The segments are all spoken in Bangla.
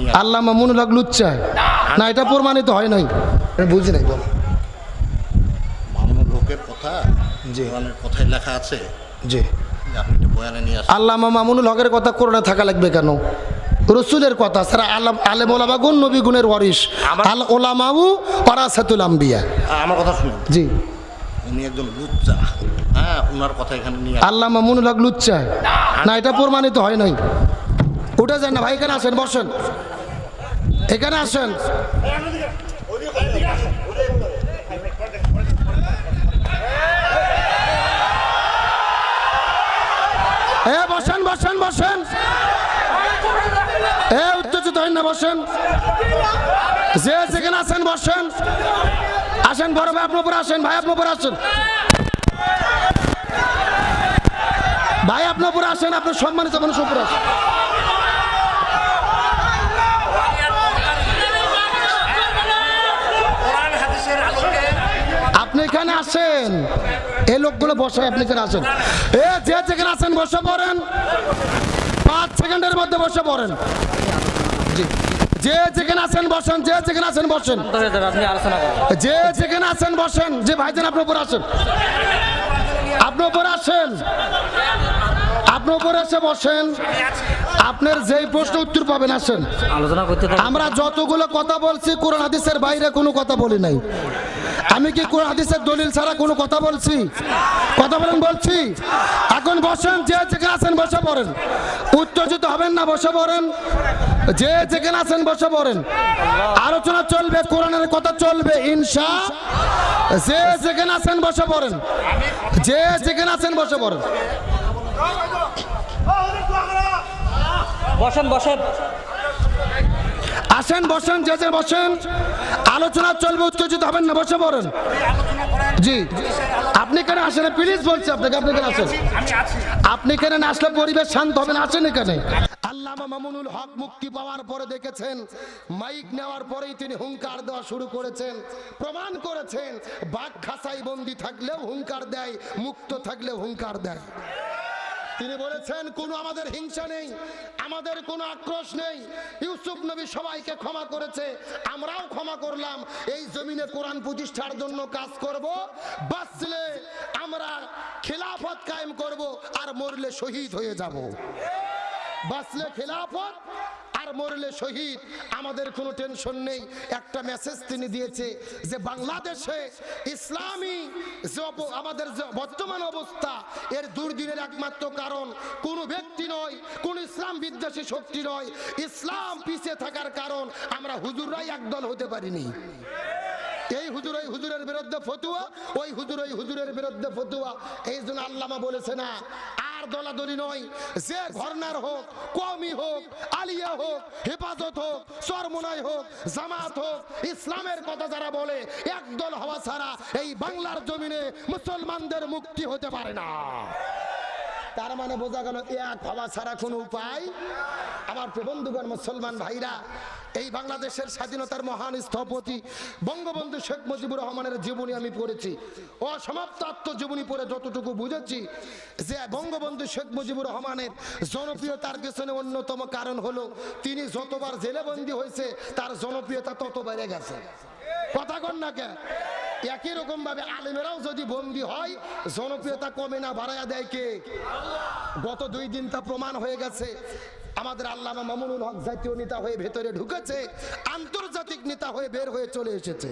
নিয়ে আল্লাহ মামুনুল হক লুচ্চা না, এটা প্রমাণিত হয় নাই, বুঝি নাই। বল মামুনুল হকের কথা জি কোরআনের কথায় লেখা আছে, জি। আপনি এটা বয়ানে নিয়ে আসেন। আল্লামা মামুনুল হকের কথা কোরআনে থাকা লাগবে কেন? রসুলের কথা ছাড়া আলেম ওলামা গুণ নবী গুণের ওয়ারিস, আল ওলামাউ ওয়ারাসাতুল আম্বিয়া। আমার কথা শুনুন, জি। উনি একজন লুচ্চা, হ্যাঁ, ওনার কথা এখানে নিয়ে আল্লাহ মামুনুল হক লুচ্চা না, এটা প্রমাণিত হয় নাই। উঠে যান না ভাই, এখানে আসেন, বসেন, এখানে আসেন। বসেন বসেন বসেন, উত্তেজিত হয় না, বসেন, যে যেখানে আছেন বসেন। আসেন বড় ভাই, আপনার উপরে আসেন, ভাই আপনার উপরে আসেন, ভাই আপনার উপরে আসেন, আপনার সম্মানিত মানুষ উপরে আসেন। আপনি এখানে আসেন, এই লোকগুলো বসে, আপনি এখানে আসেন, যে যেখানে আছেন বসে পড়েন, 5 সেকেন্ডের মধ্যে বসে পড়েন। জি, যে যেখানে আছেন বসেন, যে যেখানে আছেন বসেন, যে যেখানে আছেন বসেন। যে ভাইজান আপনার উপর আসেন, আপনার উপর আসেন, আপনার উপর এসে বসেন। আপনার যেই প্রশ্ন উত্তর পাবেন, আসেন। আমরা যতগুলো কথা বলছি কোরআন হাদিসের বাইরে কোনো কথা বলি নাই। আমি কি কোরআন হাদিসের দলিল ছাড়া কোনো কথা বলছি? কথা বলেন বলছি। এখন বসেন, যে যেখানে আছেন বসে পড়েন, উত্তেজিত হবেন না, বসে পড়েন, যে যেখানে আছেন বসে পড়েন। আলোচনা চলবে, কোরআনের কথা চলবে ইনশা। যে যেখানে আছেন বসে পড়েন, যে যেখানে আছেন বসে পড়েন। বসেন বসেন, আসেন বসেন, যে যে বসেন, আলোচনা চলবে, উত্তেজিত হবেন না, বসে পড়েন। জি, আপনি এখানে আসেন, প্লিজ বলছি আপনাকে, আপনি এখানে আসেন। আপনি এখানে না আসলে পরিবেশ শান্ত হবে না, আসেন এখানে। আল্লামা মামুনুল হক মুক্তি পাওয়ার পরে দেখেছেন, মাইক নেওয়ার পরেই তিনি হুঙ্কার দেওয়া শুরু করেছেন, প্রমাণ করেছেন বাঘ খাঁচায় বন্দি থাকলেও হুঙ্কার দেয়, মুক্ত থাকলেও হুঙ্কার দেয়। তিনি বলেছেন কোনো আমাদের হিংসা নেই, আমাদের কোনো আক্রোশ নেই। ইউসুফ নবী সবাইকে ক্ষমা করেছে, আমরাও ক্ষমা করলাম। এই জমিনে কোরআন প্রতিষ্ঠার জন্য কাজ করব, বাঁচলে আমরা খেলাফত কায়েম করব, আর মরলে শহীদ হয়ে যাব। বাঁচলে খেলাফত, আর মরলে শহীদ, আমাদের কোনো টেনশন নেই। একটা মেসেজ তিনি দিয়েছে যে বাংলাদেশে ইসলামী যে আমাদের যে বর্তমান অবস্থা, এর দুর্দিনের একমাত্র কারণ কোনো ব্যক্তি নয়, কোন ইসলাম বিদ্বেষী শক্তি নয়, ইসলাম পিছিয়ে থাকার কারণ আমরা হুজুররাই একদল হতে পারিনি। এই হুজুর ওই হুজুরের বিরুদ্ধে ফতুয়া, ওই হুজুর ওই হুজুরের বিরুদ্ধে ফতুয়া। এই জন্য আল্লামা বলেছে না, আর দলাদলি নয়, যে ঘরনার হোক, কওমি হোক, আলিয়া হোক, হেফাজত হোক, চরমোনাই হোক, জামাত হোক, ইসলামের কথা যারা বলে, একদল হওয়া ছাড়া এই বাংলার জমিনে মুসলমানদের মুক্তি হতে পারে না। তার মানে বোঝা গেল এক হওয়া ছাড়া কোনো উপায়। আমার বন্ধুগণ, মুসলমান ভাইরা, এই বাংলাদেশের স্বাধীনতার মহান স্থপতি বঙ্গবন্ধু শেখ মুজিবুর রহমানের জীবনী আমি পড়েছি। অসমাপ্ত আত্মজীবনী পড়ে যতটুকু বুঝেছি যে বঙ্গবন্ধু শেখ মুজিবুর রহমানের জনপ্রিয়তার পেছনে অন্যতম কারণ হলো তিনি যতবার জেলেবন্দি হয়েছে তার জনপ্রিয়তা তত বেড়ে গেছে। কথা কন না কে? একই রকম ভাবে আলেমেরাও যদি বন্দী হয়, জনপ্রিয়তা কমে না, বাড়ায়া দেয় কে? গত 2 দিন তা প্রমাণ হয়ে গেছে। আমাদের আল্লামা মামুনুল হক জাতীয় নেতা হয়ে ভেতরে ঢুকেছে, আন্তর্জাতিক নেতা হয়ে বের হয়ে চলে এসেছে।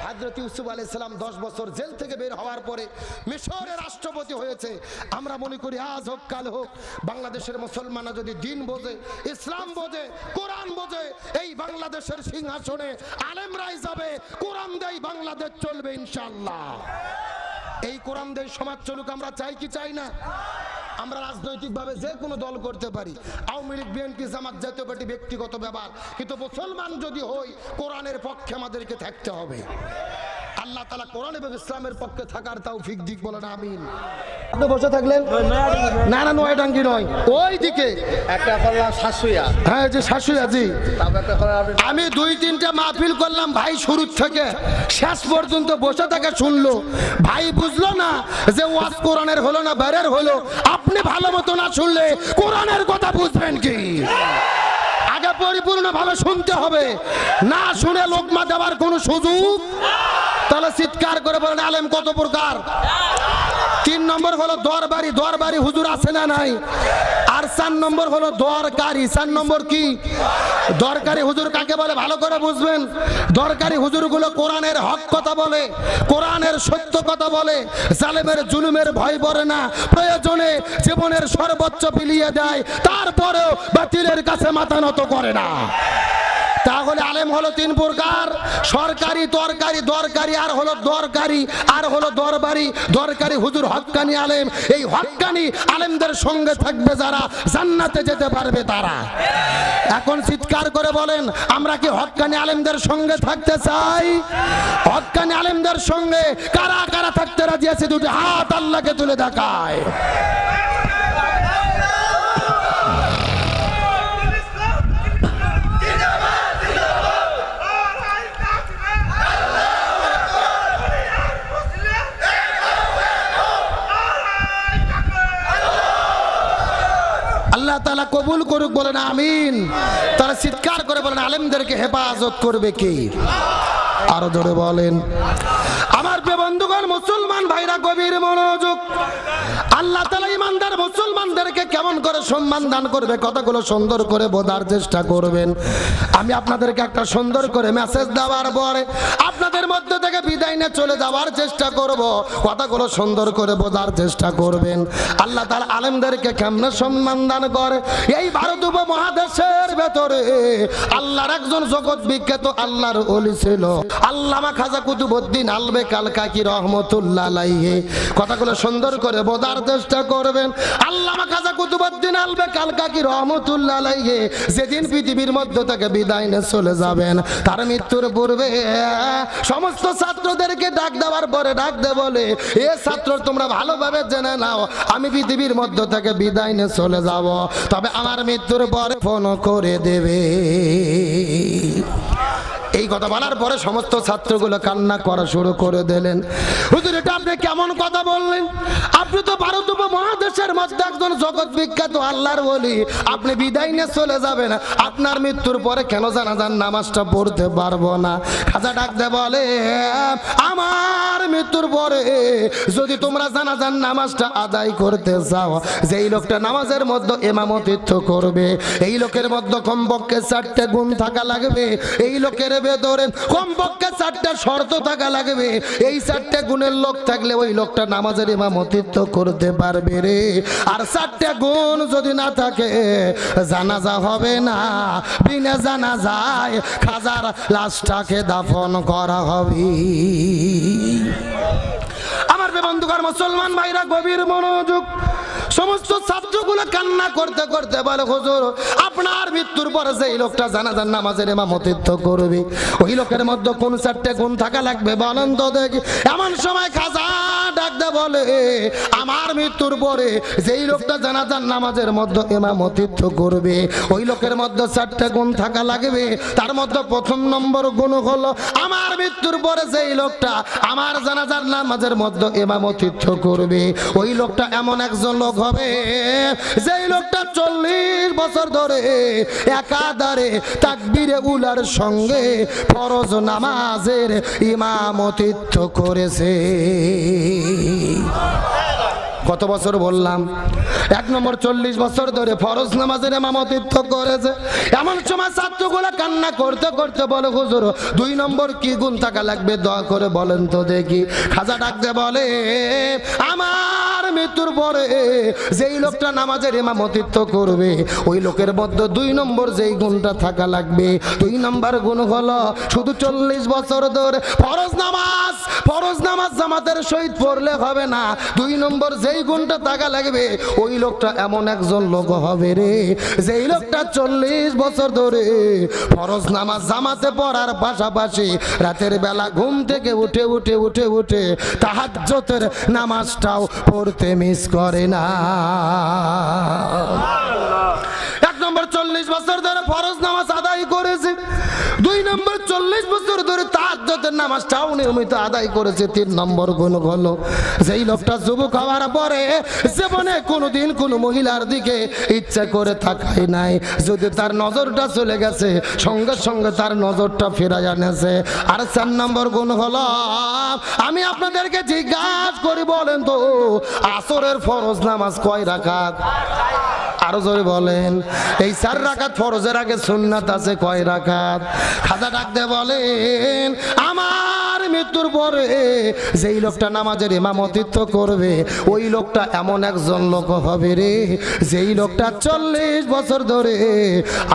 হযরত ইউসুফ আলাইহিস সালাম 10 বছর জেল থেকে বের হওয়ার পরে মিশরের রাষ্ট্রপতি হয়েছে। আমরা মনে করি আজ হোক কাল হোক, বাংলাদেশের মুসলমানরা যদি দিন বোঝে, ইসলাম বোঝে, কোরআন বোঝে, এই বাংলাদেশের সিংহাসনে আলেমরাই যাবে, কোরআন দেই বাংলাদেশ চলবে ইনশাআল্লাহ। এই কোরআন দেই সমাজ চলুক আমরা চাই কি চাই না? আমরা রাজনৈতিকভাবে যে কোনো দল করতে পারি, আওয়ামী লীগ, বিএনপি, জামাত, জাতীয় পার্টি ব্যক্তিগত ব্যাপার, কিন্তু মুসলমান যদি হই কোরআনের পক্ষে আমাদেরকে থাকতে হবে। আল্লাহ তাআলা কোরআন এবং ইসলামের পক্ষে থাকার তৌফিক দিক, বলেন আমিন। আপনি বসে থাকলেন না, না নয়ডাঙ্গি নয়, ওই দিকে একটা করলাম শাশুয়া, হ্যাঁ যে শাশুয়া, জি। তারপর একটা করলাম আমি 2-3টা মাহফিল করলাম, ভাই শুরু থেকে শেষ পর্যন্ত বসে থেকে শুনলো, ভাই বুঝলো না যে ওয়াজ কোরআনের হলো না বাইরের হলো। আপনি ভালো মতো না শুনলে কোরআনের কথা বুঝবেন কি? আগে পরিপূর্ণভাবে শুনতে হবে, না শুনে লোকমা দেওয়ার কোনো সুযোগ। তাহলে চিৎকার করে বলেন আলেম কত প্রকার। 3 নম্বর হলো দরবারি। দরবারি হুজুর আছে না নাই? আর 4 নম্বর হলো দরকারি। 4 নম্বর কি? দরকারি হুজুর কাকে বলে ভালো করে বুঝবেন। দরকারি হুজুরগুলো কোরআনের হক কথা বলে, কোরআনের সত্য কথা বলে, জালেমের জুলুমের ভয় করে না, প্রয়োজনে জীবনের সর্বোচ্চ বিলিয়ে দেয়, তারপরেও বাতিলের কাছে মাথা নত করে না। তাহলে আলেম হলো 3 প্রকার, সরকারি, তরকারি, দরকারি, আর হলো দরকারি, আর হলো দরবারি। দরকারি হুজুর হক্কানি আলেম। এই হক্কানি আলেমদের সঙ্গে থাকবে যারা, জান্নাতে যেতে পারবে তারা। এখন চিৎকার করে বলেন আমরা কি হক্কানি আলেমদের সঙ্গে থাকতে চাই? হক্কানি আলেমদের সঙ্গে কারা কারা থাকতে রাজি আছে? দুটি হাত আল্লাহকে তুলে দেখায়। আল্লাহ তাআলা কবুল করুক, বলেন আমিন। তারা চিৎকার করে বলেন আলেমদেরকে হেফাজত করবে কে? আরো জোরে বলেন। আমার প্রিয় বন্ধুগণ, মুসলমান ভাইরা গভীর মনোযোগ। আল্লাহ তাআলা ইমানদার মুসলমানদেরকে কেমন করে সম্মান দান করবে কথাগুলো সুন্দর করে বোঝার চেষ্টা করবেন। আমি আপনাদেরকে একটা সুন্দর করে মেসেজ দেওয়ার পরে আপনাদের মধ্যে থেকে বিদায় নিয়ে চলে যাওয়ার চেষ্টা করব। কথাগুলো সুন্দর করে বোঝার চেষ্টা করবেন। আল্লাহ তাআলা আলেমদেরকে কেমনে সম্মান দান করে। এই ভারত উপমহাদেশের ভেতরে আল্লাহর একজন জগৎ বিখ্যাত আল্লাহর ওলি ছিল আল্লামা খাজা কুতুবউদ্দিন আলবেক আল কাকি রহমতুল্লাহ আলাইহি। কথাগুলো সুন্দর করে বোঝার চেষ্টা করবেন। আল্লামা খাজা কুতুবউদ্দিন আলবেক আল কাকি রহমতুল্লাহ আলাইহি যেদিন পৃথিবীর মধ্য থেকে বিদায় নিয়ে চলে যাবেন, তার মৃত্যুর পূর্বে সমস্ত ছাত্রদেরকে ডাক দেওয়ার পরে ডাক দে বলে, এ ছাত্র তোমরা ভালোভাবে জেনে নাও আমি পৃথিবীর মধ্য থেকে বিদায় নিয়ে চলে যাব, তবে আমার মৃত্যুর পরে ফোন করে দেবে। এই কথা বলার পরে সমস্ত ছাত্রগুলো কান্না করা শুরু করে দিলেন। হুজুর এটা আপনি কেমন কথা বললেন? আপনি তো ভারত উপমহাদেশের মধ্যে একজন জগৎ বিখ্যাত আল্লাহর ওলি, আপনি বিদায় নিয়ে চলে যাবেন, আপনার মৃত্যুর পরে কেন জানাজার নামাজটা পড়তে পারবো না? খাজা ডাক দে বলে, আমার মৃত্যুর পরে যদি তোমরা জানাজার নামাজটা আদায় করতে চাও, যেই লোকটা নামাজের মধ্যে ইমামতিত্ব করবে এই লোকের মধ্যে কমপক্ষে 4টে গুণ থাকা লাগবে। এই লোকের ভেতরে কমপক্ষে 4টা শর্ত থাকা লাগবে। এই 4টে গুণের লোক থাকলে ওই লোকটা নামাজের ইমামতিত্ব করতে পারবে রে। আর 4টে গুণ যদি না থাকে জানাজা হবে না, বিনা জানাজায় খাজার লাশটাকে দাফন করা হবে। আমার বন্ধুগণ মুসলমান ভাইরা গভীর মনোযোগ। সমস্ত ছাত্রগুলো কান্না করতে করতে বলে, হুজুর আপনার মৃত্যুর পরে যেই লোকটা জানাজার নামাজের ইমামতিত্ব করবে ওই লোকের মধ্যে কোন 4টে গুণ থাকা লাগবে বলেন তো দেখি। এমন সময় খাজা ডাক দে বলে, আমার মৃত্যুর পরে যেই লোকটা জানাজার নামাজের মধ্যে ইমামতিত্ব করবে ওই লোকের মধ্যে 4টে গুণ থাকা লাগবে। তার মধ্যে প্রথম নম্বর গুণ হলো, আমার মৃত্যুর পরে যেই লোকটা আমার জানাজার নামাজের মধ্যে ইমামতিত্ব করবে ওই লোকটা এমন একজন লোক হবে যেই লোকটা 40 বছর ধরে একাধারে তাকবীরে উলার সঙ্গে ফরজ নামাজের ইমামতিত্ব করেছে। কত বছর বললাম? 1 নম্বর 40 বছর ধরে ফরজ নামাজের ইমামতিত্ব করেছে। এমন সময় ছাত্রগুলো কান্না করতে করতে বলে, হুজুর 2 নম্বর কি গুণ থাকা লাগবে দয়া করে বলেন তো দেখি। খাজা ডাকতে বলে, আমার মৃত্যুর পরে যেই লোকটা নামাজের ইমামতিত্ব করবে ওই লোকের মধ্যে 2 নম্বর যেই গুণটা থাকা লাগবে, 2 নম্বর গুণ হলো শুধু 40 বছর ধরে ফরজ নামাজ জামাতের সহিত পড়লে হবে না, 2 নম্বর যেই গুণটা থাকা লাগবে ওই লোকটা এমন একজন লোক হবে রে যেই লোকটা 40 বছর ধরে ফরজ নামাজ জামাতে পড়ার পাশাপাশি রাতের বেলা ঘুম থেকে উঠে তাহাজ্জুদের নামাজটাও পড়তে মিস করে না। 1 নম্বর 40 বছর ধরে ফরজ নামাজ আদায় করেছে, 2 নম্বর 40 বছর ধরে তাহাজ্জুদ তাহাজ্জুদের নামাজটাও নিয়মিত আদায় করেছে। 3 নম্বর গুণ হলো যেই লোকটা যুবক হওয়ার পরে জীবনে কোনোদিন কোনো মহিলার দিকে ইচ্ছা করে তাকায় নাই, যদি তার নজরটা চলে গেছে সঙ্গে সঙ্গে তার নজরটা ফেরায় আনেছে। আর 4 নম্বর গুণ হলো আমি আপনাদেরকে জিজ্ঞাসা করি বলেন তো আসরের ফরজ নামাজ কয় রাকাত? আরো জোরে বলেন। এই 4 রাকাত ফরজের আগে সুন্নাত আছে কয় রাকাত? খাজা ডাক দিয়ে বলেন আমার মৃত্যুর পরে যেই লোকটা নামাজের ইমামতিত্ব করবে ওই লোকটা এমন একজন লোক হবে রে যেই লোকটা 40 বছর ধরে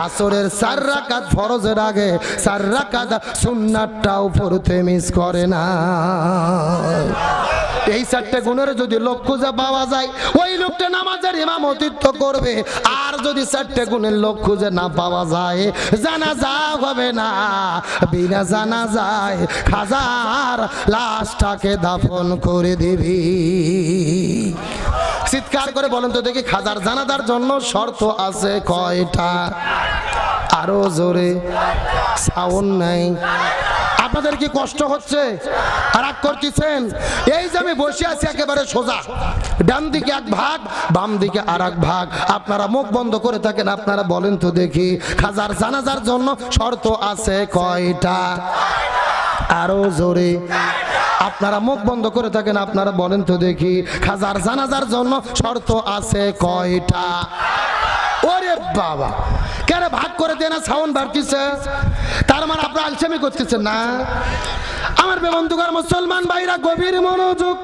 আসরের 4 রাকাত ফরজের আগে 4 রাকাত সুন্নাতটাও পড়তে মিস করে না। এই 4টে গুণের যদি লোক খুঁজে পাওয়া যায় ওই লোকটা নামাজের ইমামতিত্ব করবে। আর যদি 4টে গুণের লোক খুঁজে না পাওয়া যায় জানাজা হবে না, বিনা জানাজায় খাজার লাশটাকে দাফন করে দিবি। চিৎকার করে বলেন তো দেখি খাজার জানাজার জন্য শর্ত আছে কয়টা? আরো জোরে, সাউন্ড নাই। আপনাদের কি কষ্ট হচ্ছে? রাগ করতেছেন? এই যে আমি বসে আছি একেবারে সোজা, ডান দিকে এক ভাগ বাম দিকে আর এক ভাগ। আপনারা মুখ বন্ধ করে থাকেন, আপনারা বলেন তো দেখি খাজার জানাজার জন্য শর্ত আছে কয়টা? আরো জোরে। আপনারা মুখ বন্ধ করে থাকেন, আপনারা বলেন তো দেখি খাজার জানাজার জন্য শর্ত আছে কয়টা? ওরে বাবা, কেন ভাগ করে দেয় না? সাউন্ড বাড়তিছে, তার মানে আপনারা আলসেমি করতেছেন না। আমার বন্ধুগণ মুসলমান ভাইরা গভীর মনোযোগ।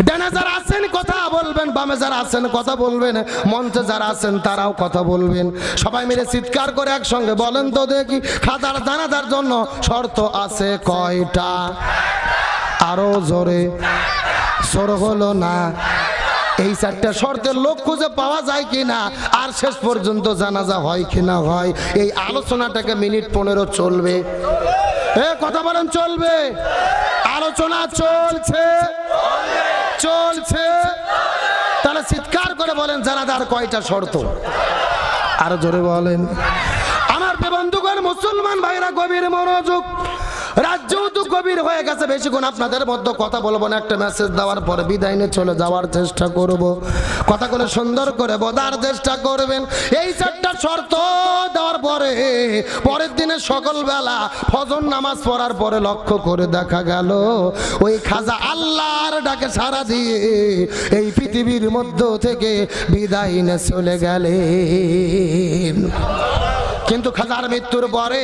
ডানে যারা আছেন কথা বলবেন, বামে যারা আছেন কথা বলবেন, মঞ্চে যারা আছেন তারাও কথা বলবেন। সবাই মিলে চিৎকার করে একসঙ্গে বলেন তো দেখি খাজার জানাজার জন্য শর্ত আছে কয়টা? আরো জোরে, সর হলো না। এই 4টে শর্তের লোক খুঁজে পাওয়া যায় কিনা আর শেষ পর্যন্ত জানাজা হয় কিনা হয়, এই আলোচনাটাকে মিনিট 15 চলবে। কথা বলেন চলবে? আলোচনা চলছে চলছে। তাহলে চিৎকার করে বলেন জানাজার কয়টা শর্ত? আরো জোরে বলেন। আমার বন্ধুগণ মুসলমান ভাইরা গভীর মনোযোগ। রাজ্যও তো গভীর হয়ে গেছে, বেশিক্ষণ আপনাদের মধ্যে কথা বলবো না। একটা মেসেজ দেওয়ার পরে বিদায় নিয়ে চলে যাওয়ার চেষ্টা করব। কথাগুলো সুন্দর করে বোঝার চেষ্টা করবেন। এই 4টা শর্ত দেওয়ার পরে পরের দিনে সকালবেলা ফজর নামাজ পড়ার পরে লক্ষ্য করে দেখা গেল ওই খাজা আল্লাহর ডাকে সাড়া দিয়ে এই পৃথিবীর মধ্য থেকে বিদায় নিয়ে চলে গেলেন। কিন্তু খাজার মৃত্যুর পরে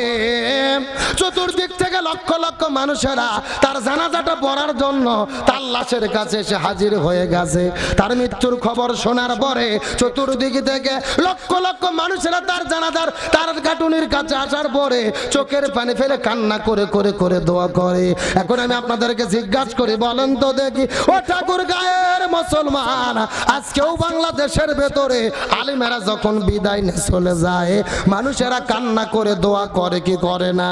চতুর্দিক থেকে লক্ষ লক্ষ মানুষেরা তার জানাজাটা পড়ার জন্য তার লাশের কাছে এসে হাজির হয়ে গেছে। তার মৃত্যুর খবর শোনার পরে চতুর্দিক থেকে লক্ষ লক্ষ মানুষেরা তার জানাজার তার কাটুনির কাছে আসার পরে চোখের পানি ফেলে কান্না করে করে করে দোয়া করে। এখন আমি আপনাদেরকে জিজ্ঞাসা করি বলেন তো দেখি ও ঠাকুর গায়ের মুসলমান, আজকেও বাংলাদেশের ভেতরে আলিমেরা যখন বিদায় নিয়ে চলে যায় মানুষেরা কান্না করে দোয়া করে কি করে না?